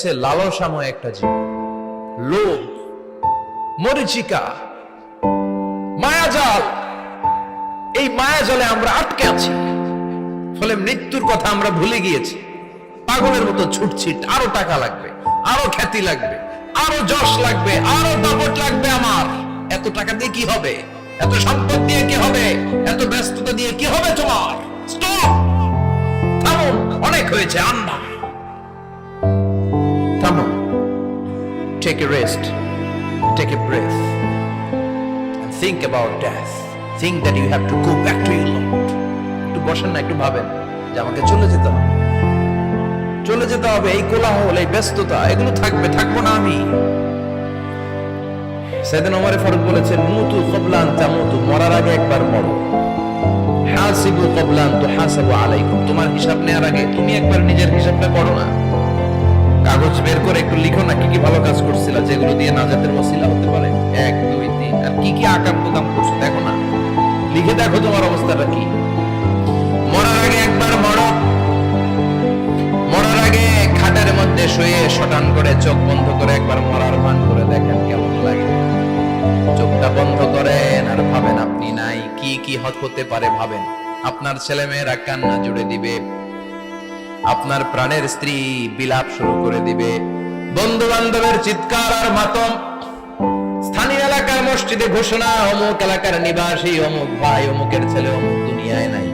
সে লালসাময় একটা জীবন, লোভ, মরিচিকা, মায়াজাল। এই মায়াজালে আমরা আটকে আছি, ফলে মৃত্যুর কথা আমরা ভুলে গিয়েছি। পাগলের মতো ছুটছি, আরো টাকা লাগবে, আরো খ্যাতি লাগবে, আরো যশ লাগবে, আরো দাপট লাগবে। আমার এত টাকা দিয়ে কি হবে? এত সম্পদ দিয়ে কি হবে? এত ব্যস্ততা দিয়ে কি হবে? তোমার স্টপ, থামো, অনেক হয়েছে। আন্না, থামো, take a rest, take a breath and think about death. Think that you have to go back to your Lord. একটু বসেন না, একটু ভাবেন যে আমাকে চলে যেতে হবে, চলে যেতে হবে। এই কোলাহল, এই ব্যস্ততা, এগুলো থাকবে, থাকবো না আমি। সাইয়েদনা ওমর ফারুক বলেছেন, মুতু ক্বাবলা আন তামুতু, মরার আগে একবার মরো। হাসিবু ক্বাবলা আন তুহাসাবু আলাইকুম, তোমার হিসাব নেওয়ার আগে তুমি একবার নিজের হিসাবটা করো না। কাগজ বের করে একটু লিখো না, কি কি ভালো কাজ করছিলা, যেগুলো দিয়ে নাজাতের ওসিলা হতে পারে। 1 2 3, আর কি কি আকাম কুকাম করছো দেখো না, লিখে দেখো তোমার অবস্থাটা কি। মরার আগে একবার মরো। মরার আগে খাটের মধ্যে শুয়ে শটান করে চোখ বন্ধ করে একবার মরার ভান করে দেখেন কেমন লাগে। চোখটা বন্ধ করেন আর ভাবেন আপনি নাই, কি কি হতে পারে ভাবেন। আপনার ছেলে মেয়েরা কান্না জুড়ে দিবে, আপনার প্রাণের স্ত্রী বিলাপ শুরু করে দিবে, বন্ধু বান্ধবের চিৎকার আর মাতম, স্থানীয় এলাকার মসজিদে ঘোষণা, অমুক এলাকার নিবাসী অমুক ভাই, অমুকের ছেলে অমুক দুনিয়ায় নাই।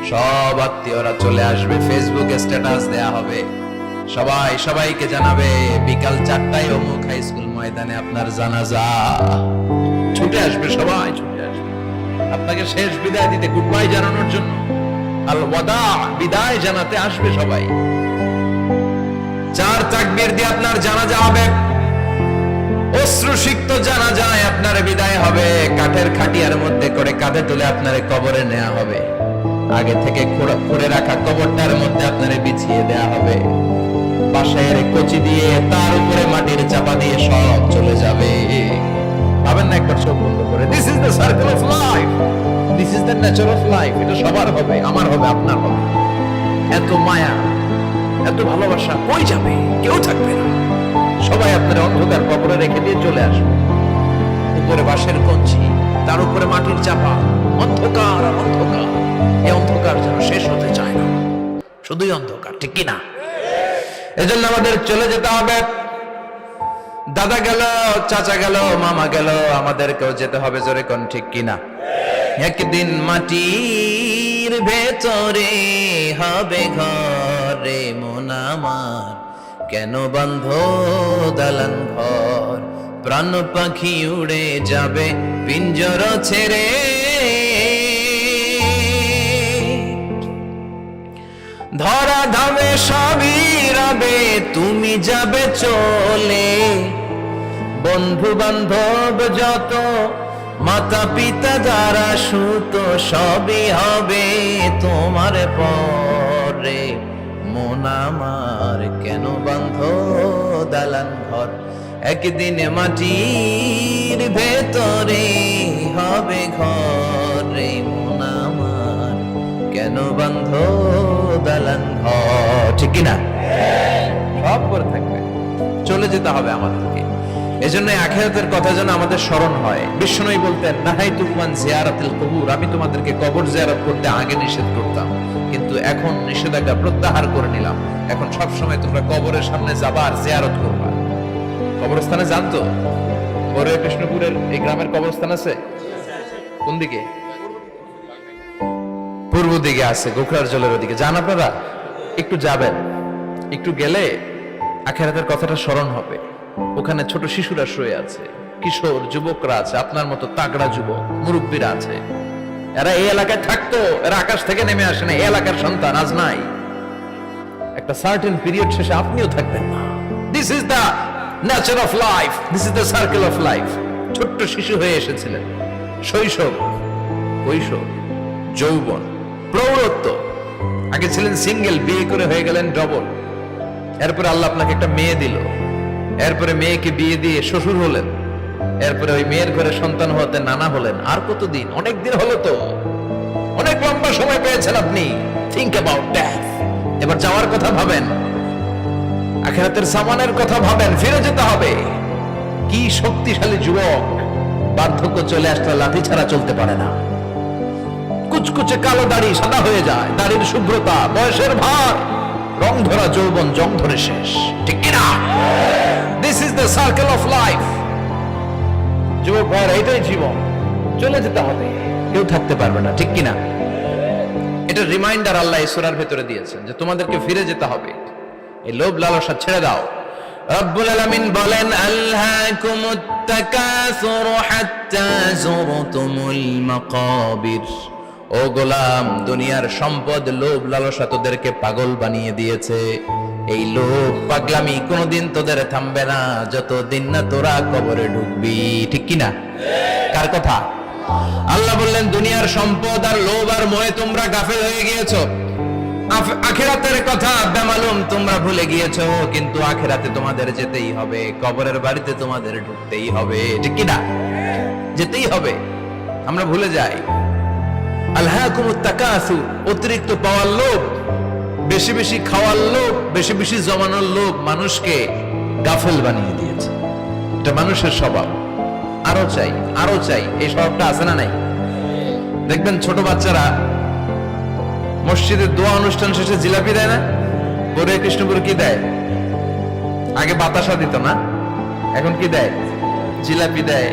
সব আত্মীয়রা চলে আসবে, ফেসবুকে স্ট্যাটাস দেয়া হবে, সবাই সবাইকে জানাবে বিকাল 4টায় অমুক হাই স্কুল ময়দানে আপনার জানাজা। ছুটে আসবে, সবাই ছুটে আসবে আপনাকে শেষ বিদায় দিতে, গুড বাই জানানোর জন্য, আল ওয়াদা, বিদায় জানাতে আসবে সবাই। 4 তাকবীর দিয়ে আপনার জানাজা হবে, অশ্রুসিক্ত জানাজায় আপনার বিদায় হবে। কাঠের খাটিয়ার মধ্যে করে কাঁধে তুলে আপনার কবরে নেওয়া হবে। আগে থেকে খুঁড়ে রাখা কবরটার মধ্যে আপনার বিছিয়ে দেয়া হবে। বাঁশের কচি দিয়ে তার উপরে মাটির চাপা দিয়ে সব চলে যাবে। ভাবেন না একবার চোখ বন্ধ করে, this is the circle of life, this is the nature of life. এটা সবার হবে, আমার হবে, আপনার হবে। এত মায়া, এত ভালোবাসা কই যাবে? কেউ থাকবে না, সবাই আপনার অন্ধকার কবরে রেখে দিয়ে চলে আসবে। উপরে বাঁশের কঞ্চি, তার উপরে মাটির চাপা, অন্ধকার আর অন্ধকার। এই অন্ধকার যেন শেষ হতে চায় না, শুধুই অন্ধকার, ঠিক কিনা? এজন্য আমাদের চলে যেতে হবে। দাদা গেল, চাচা গেল, মামা গেল, আমাদেরকেও যেতে হবে, জোরে কোন ঠিক কিনা? একদিন মাটির ভেতরে হবে ঘরে মন আমার, কেন বন্ধ দালান ঘর, প্রাণ পাখি উড়ে যাবে পিঞ্জর ছেড়ে। ধরা ধামে সবই রবে, তুমি যাবে চলে। বন্ধু বান্ধব যত, মাতা পিতা যারা সুত, সবই হবে তোমার পরে। মন আমার কেন বন্ধ দালান ঘর, একদিন মাটির ভেতরে হবে ঘরে মন আমার, কেন বন্ধ দালান ঘর, ঠিক কিনা? সব করে থাকবে, চলে যেতে হবে আমাদেরকে। এজন্য আখিরাতের কথা যেন আমাদের স্মরণ হয়। বিশ্বনবী বলতেন, নাহাইতুকুম আন জিয়ারাতিল কুবুর, আমি তোমাদেরকে কবর জিয়ারত করতে আগে নিষেধ করতাম, কিন্তু এখন নিষেধাজ্ঞা প্রত্যাহার করে নিলাম। এখন সব সময় তোমরা কবরের সামনে যাবা আর জিয়ারত করবা। কবরস্থানে জানতো বড় কৃষ্ণপুরের এই গ্রামের কবরস্থান আছে কোন দিকে? পূর্ব দিকে আছে, গোখরার জলের ওদিকে। যান আপনারা, একটু যাবেন, একটু গেলে আখিরাতের কথাটা স্মরণ হবে। ওখানে ছোট শিশুরা শুয়ে আছে, কিশোর যুবকরা আছে, আপনার মতো তাগড়া যুবক, মুরব্বীরা আছে। এরা এই এলাকায় থাকতো, এরা আকাশ থেকে নেমে আসে না, এই এলাকার সন্তান আজ নাই। একটা সার্টেন পিরিয়ড শেষে আপনিও থাকবেন না। This is the nature of life, this is the circle of life. ছোট্ট শিশু হয়ে এসেছিলেন, শৈশব, কৈশোর, যৌবন, প্রৌঢ়ত্ব। আগে ছিলেন সিঙ্গেল, বিয়ে করে হয়ে গেলেন ডবল। এরপরে আল্লাহ আপনাকে একটা মেয়ে দিল, এরপরে মেয়েকে বিয়ে দিয়ে শ্বশুর হলেন, এরপরে ওই মেয়ের ঘরে সন্তান হতে নানা হলেন। আর কতদিন? অনেক দিন হলো তো, অনেক লম্বা সময় পেয়েছেন আপনি। Think about death. এবার যাওয়ার কথা ভাবেন। আখিরাতের সামানের কথা ভাবেন, ফিরে যেতে হবে। কি শক্তিশালী যুবক, বার্ধক্য চলে আসলে লাঠি ছাড়া চলতে পারে না। কুচকুচে কালো দাড়ি সাদা হয়ে যায়, দাড়ির শুভ্রতা, বয়সের ভার, রং ধরা যৌবন জং ধরে শেষ, ঠিক কিনা? This is the circle of life. যুবক ভাইয়ের এটাই জীবন, চলে যেতে হবে, কেউ থাকতে পারবে না, ঠিক কিনা? এটা রিমাইন্ডার আল্লাহ এই সূরার ভেতরে দিয়েছেন যে তোমাদেরকে ফিরে যেতে হবে, এই লোভ লালসা ছেড়ে দাও। রব্বুল আলামিন বলেন, আলহাকুমুত তাকাসুর হাত্তা যুরতুমুল মাকাবির। ও গোলাম, দুনিয়ার সম্পদ, লোভ লালসা তোদেরকে পাগল বানিয়ে দিয়েছে। এই লোভ পাগলামি কোনোদিন তোদের থামবে না যতদিন না তোরা কবরে ঢুকবি, ঠিক কিনা? কার কথা? আল্লাহ বললেন, দুনিয়ার সম্পদ আর লোভ আর মোহে তোমরা গাফেল হয়ে গিয়েছো। আখিরাতের কথা বেমালুম তোমরা ভুলে গিয়েছো, কিন্তু আখিরাতে তোমাদের যেতেই হবে, কবরের বাড়িতে তোমাদের ঢুকতেই হবে, ঠিক কিনা? যেতেই হবে, আমরা ভুলে যাই। আলহাকুমুত তাকাসুর, অতিরিক্ত পাওয়ার লোভ, বেশি বেশি খাওয়ার লোভ, বেশি বেশি জমানোর লোভ মানুষকে গাফেল বানিয়ে দিয়েছে। এটা মানুষের স্বভাব, আরো চাই আরো চাই, এই স্বভাবটা আছে না নাই? দেখবেন ছোট বাচ্চারা মসজিদের দোয়া অনুষ্ঠান শেষে জিলাপি দেয় না? গরে কৃষ্ণপুর কি দেয়? আগে বাতাসা দিত না, এখন কি দেয়? জিলাপি দেয়,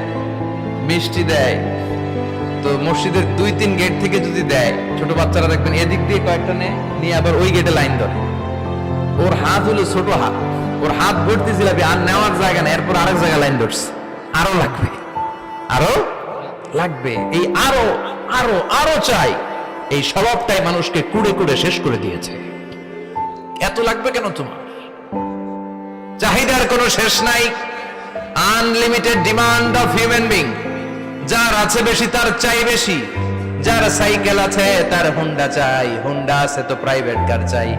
মিষ্টি দেয়। তো মসজিদের 2-3 গেট থেকে যদি দেয়, ছোট বাচ্চারা দেখবেন এদিক দিয়ে কয়েকটা নিয়ে আবার ওই গেটে লাইন ধরে। ওর হাত হলো ছোট হাত, ওর হাত ভর্তি জিলাপি, আর নেওয়ার জায়গা নেই, এরপর আরেক জায়গায় লাইন ধরছে, আরো লাগবে আরো লাগবে, এই আরো আরো আরো চাই। এই স্বভাবটাই মানুষকে কুড়ে কুড়ে শেষ করে দিয়েছে। এত লাগবে কেন তোমার? চাহিদার কোনো শেষ নাই, unlimited demand of human being. যার আছে বেশি তার চাই বেশি, যার সাইকেল আছে তার হুন্ডা চাই, হুন্ডা আছে তো প্রাইভেট কার চাই,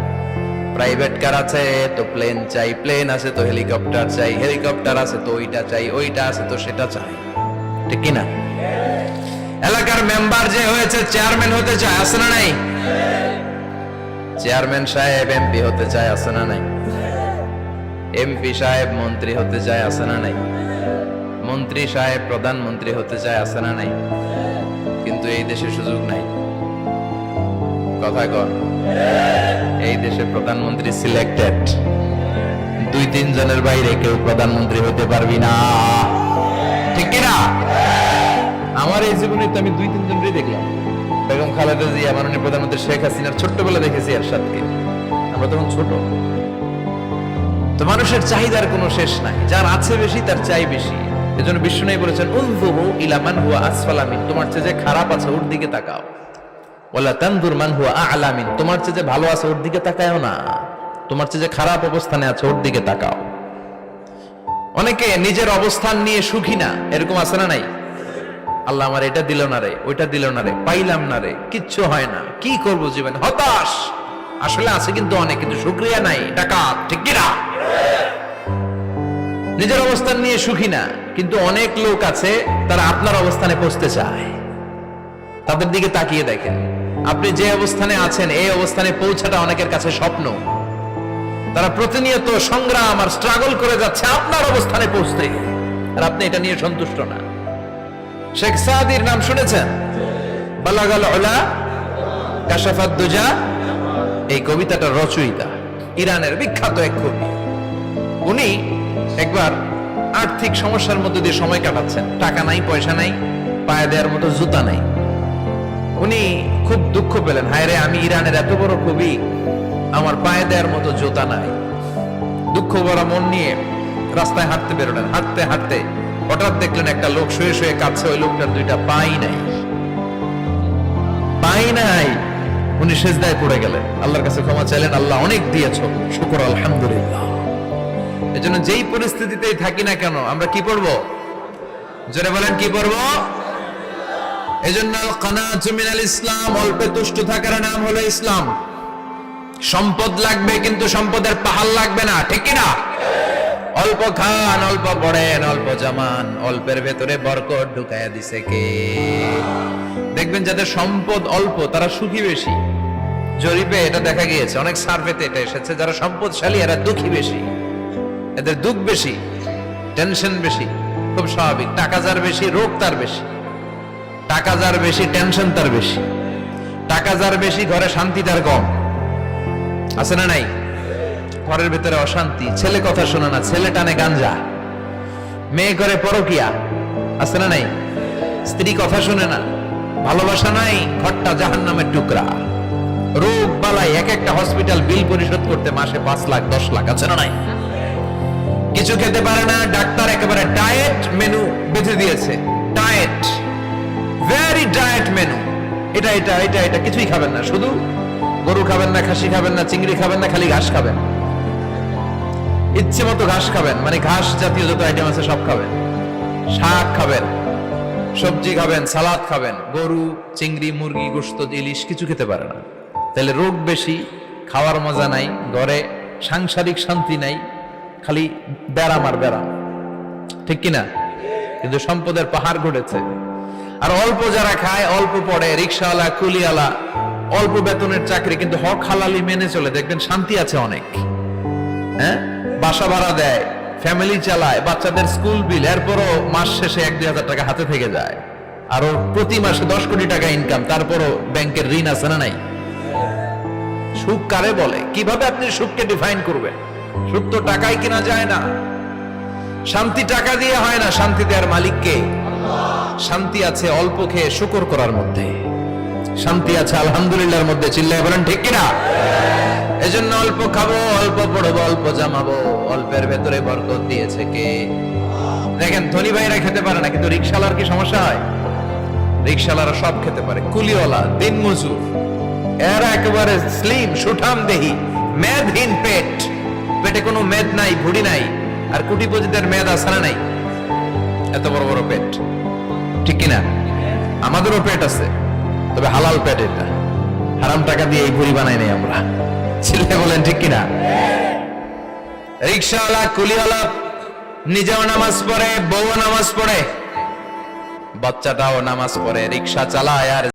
প্রাইভেট কার আছে তো প্লেন চাই, প্লেন আছে তো হেলিকপ্টার চাই, হেলিকপ্টার আছে তো ওইটা চাই, ওইটা আছে তো সেটা চাই, ঠিক কিনা? এলাকার মেম্বার যে হয়েছে চেয়ারম্যান হতে চায়, আছে না নাই? চেয়ারম্যান সাহেব এমপি হতে চায়, আছে না নাই? এমপি সাহেব মন্ত্রী হতে চায়, আছে না নাই? মন্ত্রী সাহেব প্রধানমন্ত্রী হতে চায়, আছে না নাই? কিন্তু এই দেশে সুযোগ নাই। কথা কর, এই দেশে প্রধানমন্ত্রী সিলেক্টেড, 2-3 জনের বাইরে কেউ প্রধানমন্ত্রী হতে পারবি না, ঠিক কিনা? আমার এই জীবনে তো আমি 2-3 জনই দেখলাম। বেগম খালেদা জিয়া, মাননীয় প্রধানমন্ত্রী শেখ হাসিনার ছোট্টবেলা দেখেছি এরশাদকে, আমরা তখন ছোট। তো মানুষের চাহিদার কোনো শেষ নাই, যার আছে বেশি তার চাই বেশি। এজন্য বিষ্ণু বলেছেন, উনজুরু ইলা মান হুয়া আসফালা মিন, তোমার চেয়ে যে খারাপ আছে ওর দিকে তাকাও। ওয়ালা তানজুর মান হুয়া আ'লা মিন, তোমার চেয়ে যে ভালো আছে ওর দিকে তাকায়ও না, তোমার চেয়ে যে খারাপ অবস্থানে আছে ওর দিকে তাকাও। অনেকে নিজের অবস্থান নিয়ে সুখী না, এরকম আছে না নাই? আল্লাহ আমার এটা দিল না রে, ওইটা দিল না রে, পাইলাম না রে, কিচ্ছু হয় না, কি করব জীবনে, হতাশ। আসলে আছে কিন্তু অনেক, কিন্তু শুকরিয়া নাই, ডাকাত, ঠিক কিনা? নিজের অবস্থান নিয়ে সুখী না, কিন্তু অনেক লোক আছে তারা আপনার অবস্থানে পৌঁছতে চায়। তাদের দিকে তাকিয়ে দেখেন, আপনি যে অবস্থানে আছেন এই অবস্থানে পৌঁছাটা অনেকের কাছে স্বপ্ন। তারা প্রতিনিয়ত সংগ্রাম আর স্ট্রাগল করে যাচ্ছে আপনার অবস্থানে পৌঁছতে, আর আপনি এটা নিয়ে সন্তুষ্ট না। শেখ সাদির নাম শুনেছেন? বালাগাল উলা কাশাফাত দুজা, এই কবিতাটার রচয়িতা ইরানের বিখ্যাত এক কবি। উনি একবার আর্থিক সমস্যার মধ্যে দিয়ে সময় কাটাচ্ছেন, টাকা নাই, পয়সা নাই, পায়ে দেওয়ার মতো জুতা নাই। উনি খুব দুঃখ পেলেন, হায় রে, আমি ইরানের এত বড় কবি, আমার পায়ে দেওয়ার মতো জুতা নাই। দুঃখ ভরা মন নিয়ে রাস্তায় হাঁটতে বেরোলেন। হাঁটতে হাঁটতে হঠাৎ দেখলেন একটা লোক শুয়ে শুয়ে কাঁদছে, ওই লোকটার 2টা পাই নাই, পাই নাই। উনি সেজদায় পড়ে গেলেন, আল্লাহর কাছে ক্ষমা চাইলেন, আল্লাহ অনেক দিয়েছ, শুকর আলহামদুলিল্লাহ। এজন্য যেই পরিস্থিতিতেই থাকি না কেন আমরা কি পড়বো? জোরে বলেন, কি পড়বো? এজন্য কানাতু মিনাল ইসলাম, অল্পে তুষ্ট থাকার নাম হলো ইসলাম। সম্পদ লাগবে কিন্তু সম্পদের পাহাড় লাগবে না, ঠিক কিনা? অল্প খান, অল্প পড়েন, অল্প জমান, অল্পের ভেতরে বরকত ঢুকাইয়া দিছে কে? দেখবেন যাদের সম্পদ অল্প তারা সুখী বেশি। জরিপে এটা দেখা গিয়েছে, অনেক সার্ভেতে এটা এসেছে, যারা সম্পদশালী এরা দুঃখী বেশি। এদের দুঃখ বেশি, টেনশন বেশি, খুব স্বাভাবিক। টাকা যার বেশি, রোগ তার বেশি। টাকা যার বেশি, টেনশন তার বেশি। টাকা যার বেশি, ঘরে শান্তি তার কম। আছে না নাই? ঘরের ভিতরে অশান্তি, ছেলে কথা শোনে না, ছেলে টানে গাঞ্জা, মেয়ে করে পরকিয়া। আছে না নাই? স্ত্রী কথা শুনে না, ভালোবাসা নাই, ঘরটা জাহান্নামের টুকরা। রোগ বালাই, এক একটা হসপিটাল বিল পরিশোধ করতে মাসে 5 লাখ 10 লাখ। আছে না নাই? কিছু খেতে পারে না, ডাক্তার একেবারে ডায়েট মেনু বেঁধে দিয়েছে। Diet, very diet menu. এটা এটা এটা এটা কিছুই খাবেন না, শুধু গরু খাবেন না, খাসি খাবেন না, চিংড়ি খাবেন না, খালি ঘাস খাবেন। ইচ্ছে মতো ঘাস খাবেন, মানে ঘাস জাতীয় যত আইটেম আছে সব খাবেন। শাক খাবেন, সবজি খাবেন, সালাদ খাবেন। গরু, চিংড়ি, মুরগি, গোশত, ইলিশ কিছু খেতে পারে না। তাহলে রোগ বেশি, খাওয়ার মজা নাই, ঘরে সাংসারিক শান্তি নাই, খালি ব্যারাম আর ব্যারাম। ঠিক কিনা? কিন্তু সম্পদের পাহাড় ঘটেছে। আর অল্প যারা খায়, অল্প পড়ে, রিক্সাওয়ালা, কুলিওয়ালা, অল্প বেতনের চাকরি, কিন্তু হক হালালি মেনে চলে, দেখবেন শান্তি আছে অনেক। হ্যাঁ, বাসা ভাড়া দেয়, ফ্যামিলি চালায়, বাচ্চাদের স্কুল বিল, এরপরও মাস শেষে 1-2 হাজার টাকা হাতে থেকে যায়। আর ওর প্রতি মাসে 10 কোটি টাকা ইনকাম, তারপরও ব্যাংকের ঋণ আছে না নাই? সুখ কারে বলে? কিভাবে আপনি সুখকে ডিফাইন করবেন? সুখ তো টাকায় কিনা যায় না। শান্তি টাকা দিয়ে হয় না, শান্তি দেওয়ার মালিক কে? শান্তি আছে অল্প খেয়ে শুকর করার মধ্যে, শান্তি আছে আলহামদুলিল্লাহর মধ্যে। চিল্লায় বলেন ঠিক কিনা? এজন্য অল্প খাবো, অল্প পড়বো, অল্প জামাবো, অল্পের ভেতরে বরকত দিয়েছে কে? দেখেন, ধনী ভাইরা খেতে পারে না, কিন্তু রিক্সাওয়ালার কি সমস্যা হয়? রিক্সাওয়ালারা সব খেতে পারে। কুলিওয়ালা, দিন মজুর, এরা একেবারে স্লিম, সুঠাম দেহি, মেদহীন পেট, পেটে কোনো মেদ নাই, ভুড়ি নাই। আর কোটিপতিদের মেদ আছে না নাই? এত বড় বড় পেট। ঠিক কিনা? আমাদেরও পেট আছে, তবে হালাল পেট। এটা হারাম টাকা দিয়ে এই ভুড়ি বানাই নাই আমরা। ছেলে বলেন ঠিক কিনা? রিক্সাওয়ালা, কুলিওয়ালা নিজেও নামাজ পড়ে, বউও নামাজ পড়ে, বাচ্চাটাও নামাজ পড়ে, রিক্সা চালায় আর